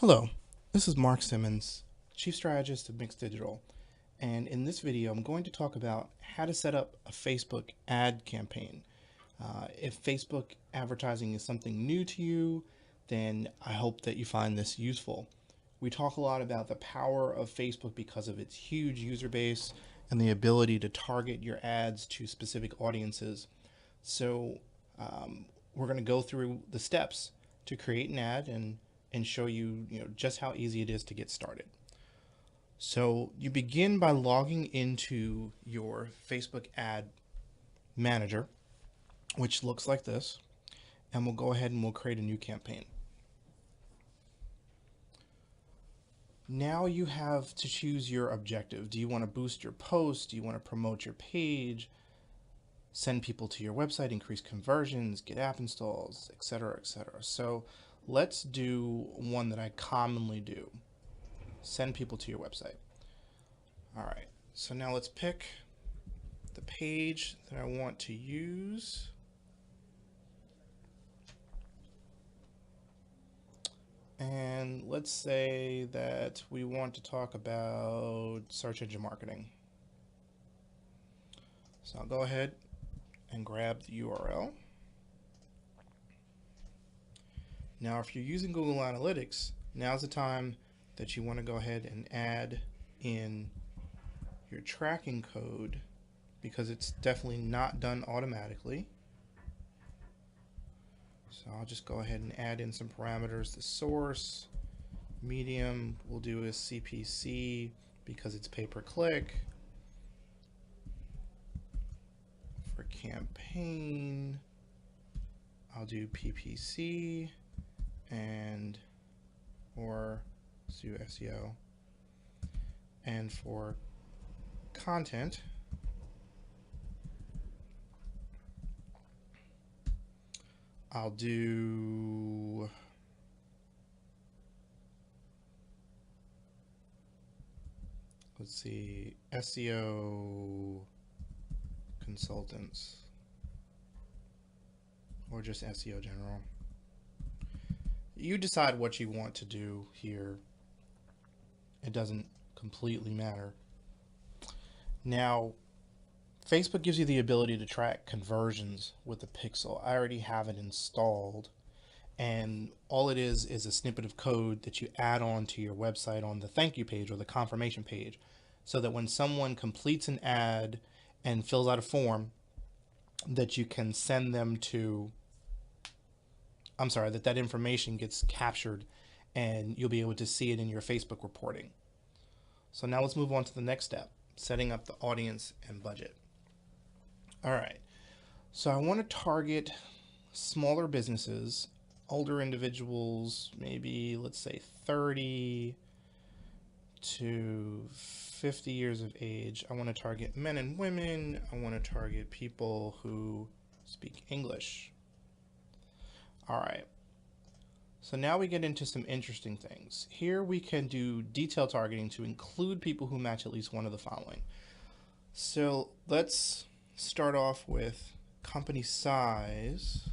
Hello, this is Mark Simmons, Chief Strategist of Mixed Digital, and in this video I'm going to talk about how to set up a Facebook ad campaign. If Facebook advertising is something new to you, then I hope that you find this useful. We talk a lot about the power of Facebook because of its huge user base and the ability to target your ads to specific audiences. So we're going to go through the steps to create an ad and show you, just how easy it is to get started. So you begin by logging into your Facebook ad manager, which looks like this, and we'll go ahead and we'll create a new campaign. Now you have to choose your objective. Do you want to boost your post? Do you want to promote your page? Send people to your website, increase conversions, get app installs, etc., etc. So let's do one that I commonly do. Send people to your website. All right, so now let's pick the page that I want to use. And let's say that we want to talk about search engine marketing. So I'll go ahead and grab the URL. Now, if you're using Google Analytics, now's the time that you want to go ahead and add in your tracking code, because it's definitely not done automatically. So I'll just go ahead and add in some parameters. The source, medium, we'll do a CPC because it's pay-per-click. For campaign, I'll do PPC and or do SEO. And for content, I'll do SEO consultants, or just SEO general. You decide what you want to do here. It doesn't completely matter. Now, Facebook gives you the ability to track conversions with the Pixel. I already have it installed, and all it is a snippet of code that you add on to your website on the thank you page or the confirmation page, so that when someone completes an ad and fills out a form, that you can send them to, that information gets captured and you'll be able to see it in your Facebook reporting. So now let's move on to the next step, setting up the audience and budget. All right, so I want to target smaller businesses, older individuals, maybe let's say 30 to 50 years of age. I want to target men and women. I want to target people who speak English. All right, so now we get into some interesting things. Here we can do detailed targeting to include people who match at least one of the following. So let's start off with company size.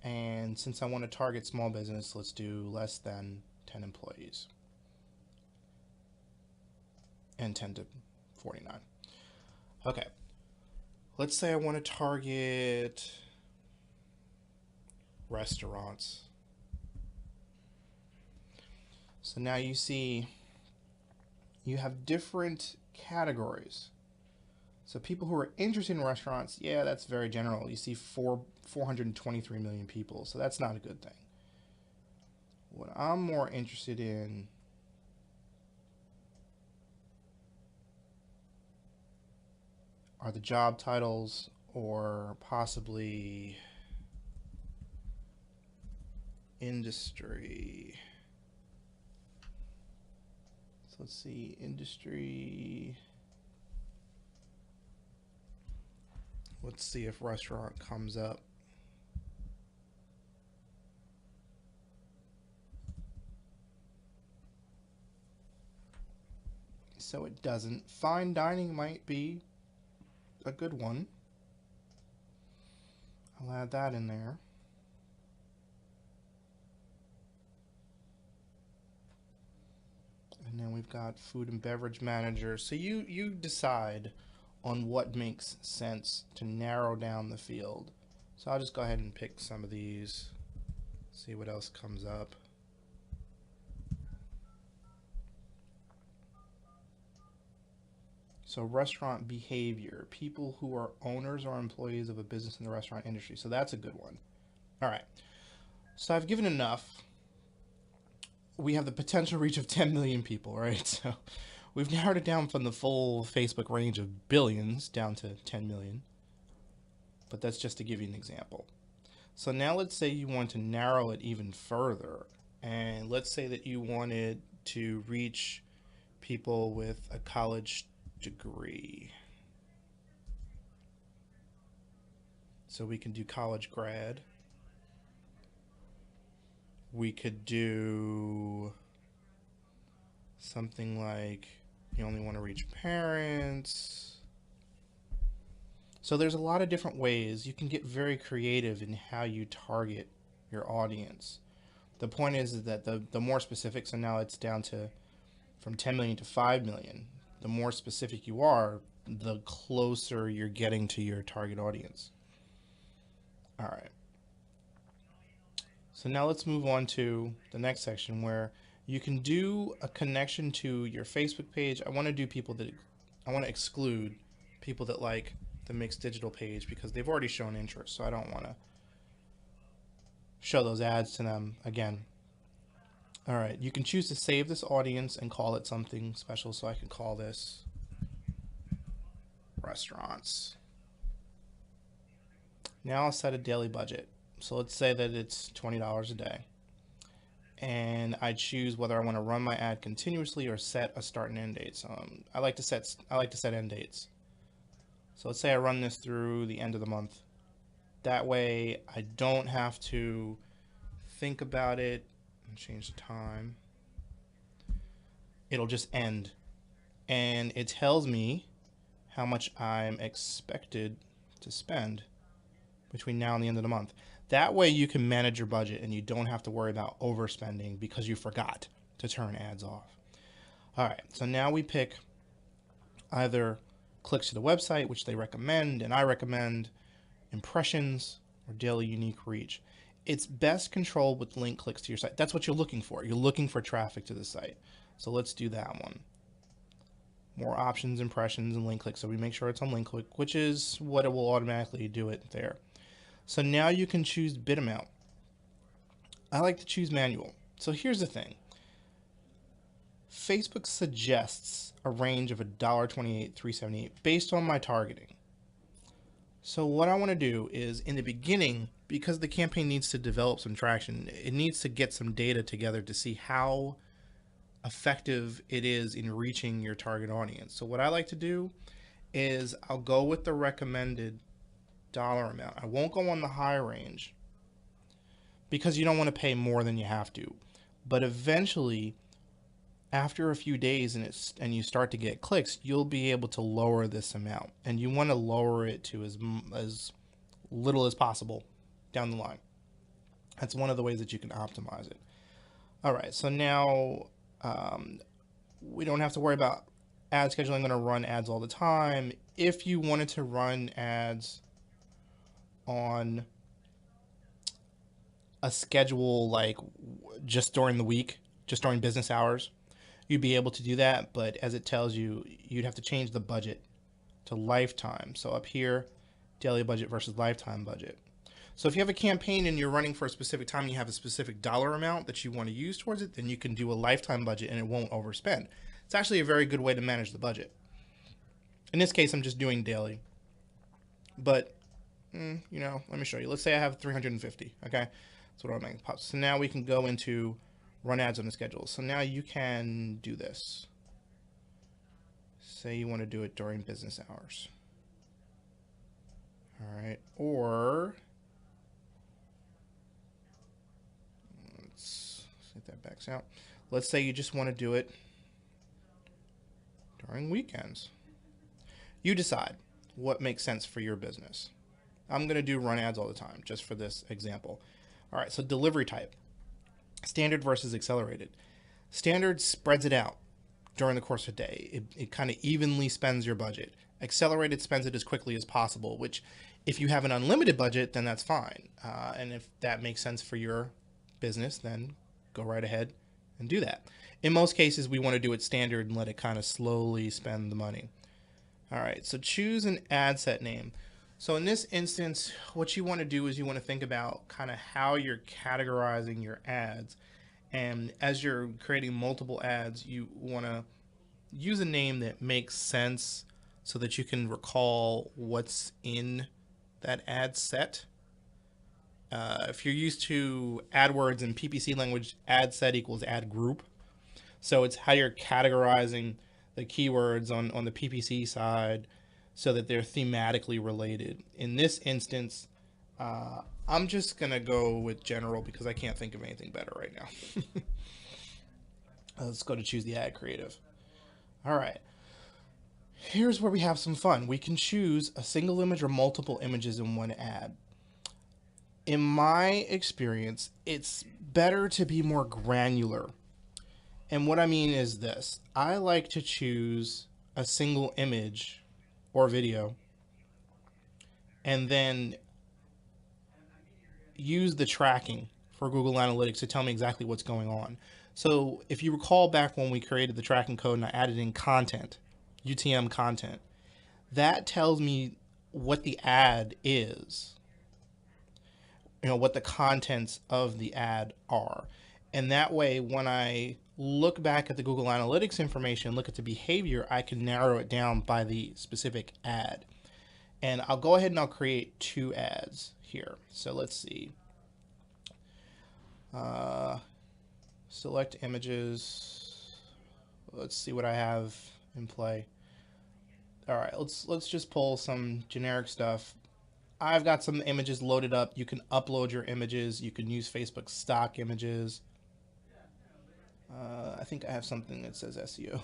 And since I want to target small business, let's do less than 10 employees and 10 to 49. Okay. Let's say I want to target restaurants. So now you see you have different categories. So people who are interested in restaurants, yeah, that's very general. You see 423 million people, so that's not a good thing. What I'm more interested in are the job titles, or possibly industry. So let's see, industry. Let's see if restaurant comes up. So it doesn't. Fine dining might be a good one. I'll add that in there. And then we've got food and beverage manager. So you decide on what makes sense to narrow down the field. So I'll just go ahead and pick some of these, see what else comes up. So restaurant behavior, people who are owners or employees of a business in the restaurant industry. So that's a good one. All right. So I've given enough. We have the potential reach of 10 million people, right? So we've narrowed it down from the full Facebook range of billions down to 10 million. But that's just to give you an example. So now let's say you want to narrow it even further. And let's say that you wanted to reach people with a college degree. So we can do college grad. We could do something like you only want to reach parents. So there's a lot of different ways. You can get very creative in how you target your audience. The point is that the more specific, so now it's down to from 10 million to 5 million. The more specific you are, the closer you're getting to your target audience. All right. So now let's move on to the next section where you can do a connection to your Facebook page. I want to exclude people that like the Mixed Digital page because they've already shown interest. So I don't want to show those ads to them again. All right, you can choose to save this audience and call it something special. So I can call this restaurants. Now I'll set a daily budget. So let's say that it's $20 a day. And I choose whether I want to run my ad continuously or set a start and end date. So I like to set end dates. So let's say I run this through the end of the month. That way I don't have to think about it and change the time. It'll just end. And it tells me how much I'm expected to spend between now and the end of the month. That way you can manage your budget and you don't have to worry about overspending because you forgot to turn ads off. All right, so now we pick either clicks to the website, which they recommend and I recommend, impressions, or daily unique reach. It's best controlled with link clicks to your site. That's what you're looking for. You're looking for traffic to the site. So let's do that one. More options, impressions, and link clicks. So we make sure it's on link click, which is what it will automatically do it there. So now you can choose bid amount. I like to choose manual. So here's the thing. Facebook suggests a range of $1.28, $3.78 based on my targeting. So what I want to do is in the beginning, because the campaign needs to develop some traction, it needs to get some data together to see how effective it is in reaching your target audience. So what I like to do is I'll go with the recommended dollar amount. I won't go on the high range because you don't want to pay more than you have to. But eventually, after a few days and you start to get clicks, you'll be able to lower this amount. And you want to lower it to as little as possible down the line. That's one of the ways that you can optimize it. All right, so now we don't have to worry about ad scheduling. I'm going to run ads all the time. If you wanted to run ads on a schedule like just during the week, just during business hours, you'd be able to do that. But as it tells you, you'd have to change the budget to lifetime. So up here, daily budget versus lifetime budget. So if you have a campaign and you're running for a specific time and you have a specific dollar amount that you want to use towards it, then you can do a lifetime budget and it won't overspend. It's actually a very good way to manage the budget. In this case, I'm just doing daily. But let me show you. Let's say I have 350, okay? That's what I'm making pop. So now we can go into run ads on the schedule. So now you can do this. Say you want to do it during business hours. All right, or let's see if that backs out. Let's say you just want to do it during weekends. You decide what makes sense for your business. I'm going to do run ads all the time just for this example. All right, so delivery type, standard versus accelerated. Standard spreads it out during the course of a day. It kind of evenly spends your budget. Accelerated spends it as quickly as possible, which if you have an unlimited budget, then that's fine. And if that makes sense for your business, then go right ahead and do that. In most cases, we want to do it standard and let it kind of slowly spend the money. All right, so choose an ad set name. So in this instance, what you want to do is you want to think about kind of how you're categorizing your ads. And as you're creating multiple ads, you want to use a name that makes sense so that you can recall what's in that ad set. If you're used to AdWords and PPC language, ad set equals ad group. So it's how you're categorizing the keywords on the PPC side so that they're thematically related. In this instance, I'm just going to go with general because I can't think of anything better right now. Let's go to choose the ad creative. All right. Here's where we have some fun. We can choose a single image or multiple images in one ad. In my experience, it's better to be more granular. And what I mean is this. I like to choose a single image or video and then use the tracking for Google Analytics to tell me exactly what's going on. So if you recall back when we created the tracking code and I added in content, UTM content, that tells me what the ad is, what the contents of the ad are. And that way, when I look back at the Google Analytics information, look at the behavior, I can narrow it down by the specific ad. And I'll go ahead and I'll create 2 ads here. So let's see. Select images. Let's see what I have in play. All right, let's just pull some generic stuff. I've got some images loaded up. You can upload your images. You can use Facebook stock images. I think I have something that says SEO.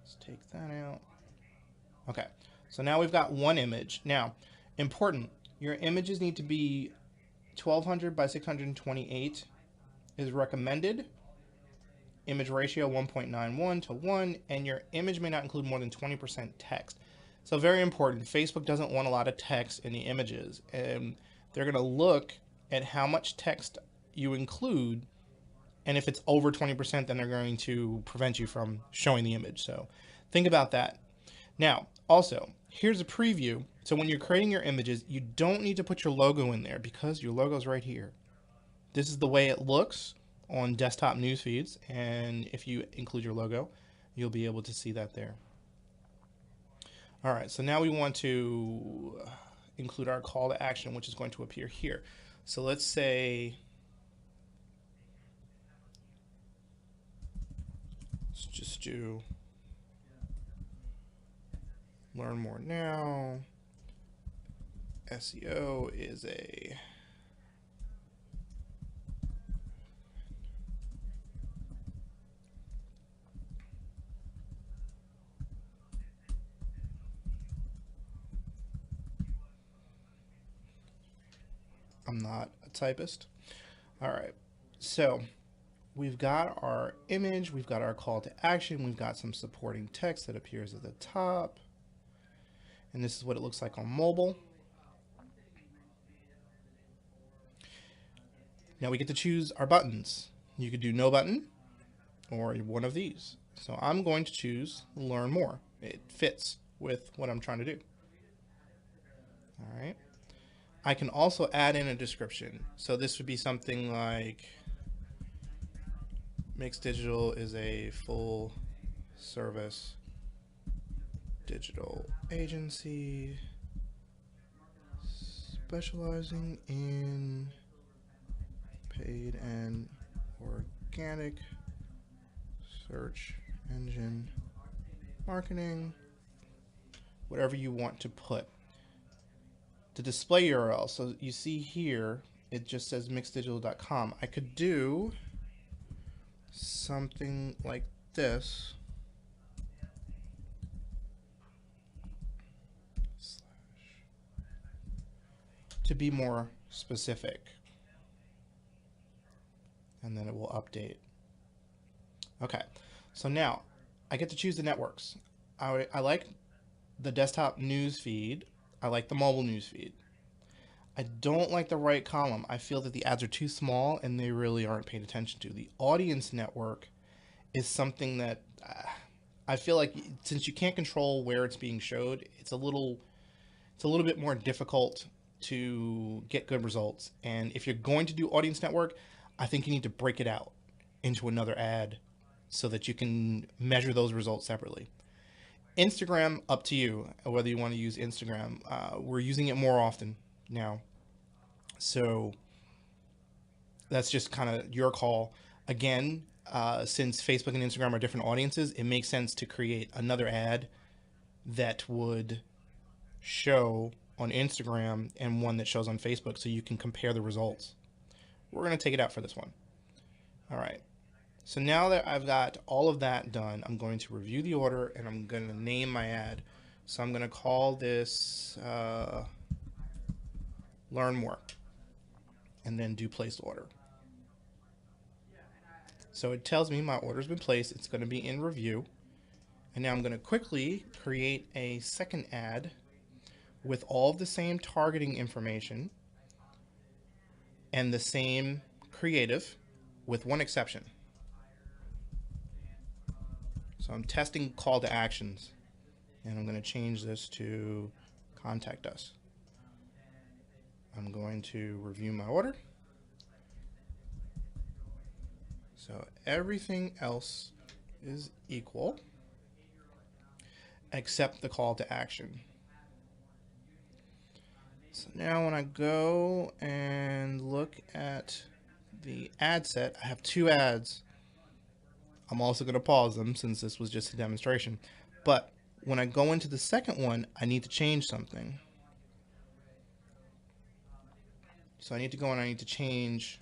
Let's take that out. Okay, so now we've got one image. Now, important, your images need to be 1200 by 628 is recommended. Image ratio 1.91 to 1, and your image may not include more than 20% text. So very important, Facebook doesn't want a lot of text in the images, and they're going to look at how much text you include, and if it's over 20%, then they're going to prevent you from showing the image. So think about that. Now, also, here's a preview. So when you're creating your images, you don't need to put your logo in there because your logo's right here. This is the way it looks on desktop news feeds, and if you include your logo, you'll be able to see that there. All right, so now we want to include our call to action, which is going to appear here. So let's say, let's just do learn more now. SEO is a I'm not a typist. All right, so we've got our image, we've got our call to action, we've got some supporting text that appears at the top, and this is what it looks like on mobile. Now we get to choose our buttons. You could do no button or one of these. So I'm going to choose learn more. It fits with what I'm trying to do. All right. I can also add in a description. So this would be something like Mix Digital is a full service digital agency specializing in paid and organic search engine marketing, whatever you want to put. The display URL, so you see here, it just says mixdigital.com. I could do something like this. to be more specific. And then it will update. Okay, so now I get to choose the networks. I like the desktop news feed. I like the mobile news feed. I don't like the right column. I feel that the ads are too small and they really aren't paid attention to. The audience network is something that I feel like, since you can't control where it's being showed, it's a little bit more difficult to get good results. And if you're going to do audience network, I think you need to break it out into another ad so that you can measure those results separately. Instagram, up to you whether you want to use Instagram. We're using it more often now, so that's just kind of your call. Again, since Facebook and Instagram are different audiences, it makes sense to create another ad that would show on Instagram and one that shows on Facebook, so you can compare the results. We're going to take it out for this one. All right. So now that I've got all of that done, I'm going to review the order and I'm going to name my ad. So I'm going to call this Learn More, and then do place order. So it tells me my order's been placed. It's going to be in review. And now I'm going to quickly create a second ad with all of the same targeting information and the same creative, with one exception. So I'm testing call to actions, and I'm going to change this to contact us. I'm going to review my order. So everything else is equal except the call to action. So now when I go and look at the ad set, I have two ads. I'm also going to pause them since this was just a demonstration. But when I go into the second one, I need to change something. So I need to go and I need to change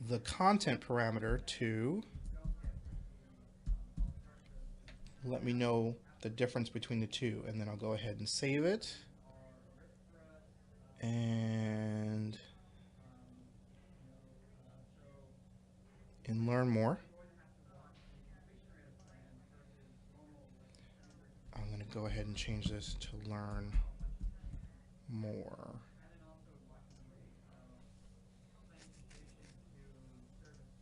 the content parameter to let me know the difference between the two. And then I'll go ahead and save it. And Learn More, I'm going to go ahead and change this to Learn More.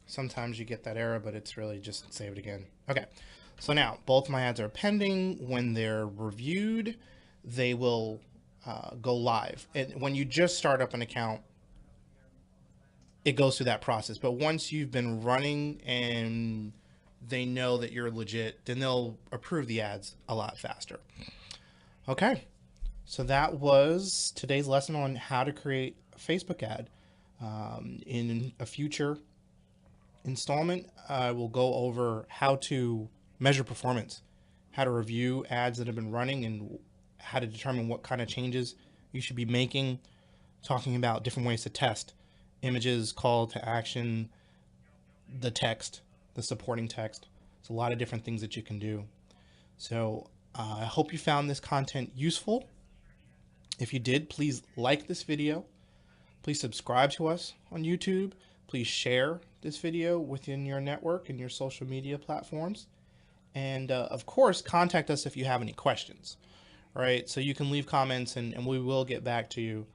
Sometimes you get that error, but it's really just save it again. Okay, so now both my ads are pending. When they're reviewed, they will go live. And when you just start up an account, it goes through that process. But once you've been running and they know that you're legit, then they'll approve the ads a lot faster. Okay, so that was today's lesson on how to create a Facebook ad. In a future installment, I will go over how to measure performance, how to review ads that have been running, and how to determine what kind of changes you should be making, talking about different ways to test images, call to action, the text, the supporting text. It's a lot of different things that you can do. So I hope you found this content useful. If you did, please like this video. Please subscribe to us on YouTube. Please share this video within your network and your social media platforms. And of course, contact us if you have any questions. All right, so you can leave comments and we will get back to you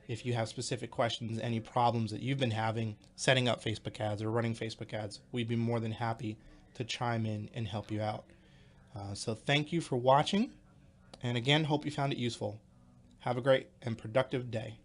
if you have specific questions, any problems that you've been having setting up Facebook ads or running Facebook ads. We'd be more than happy to chime in and help you out. So thank you for watching. And again, hope you found it useful. Have a great and productive day.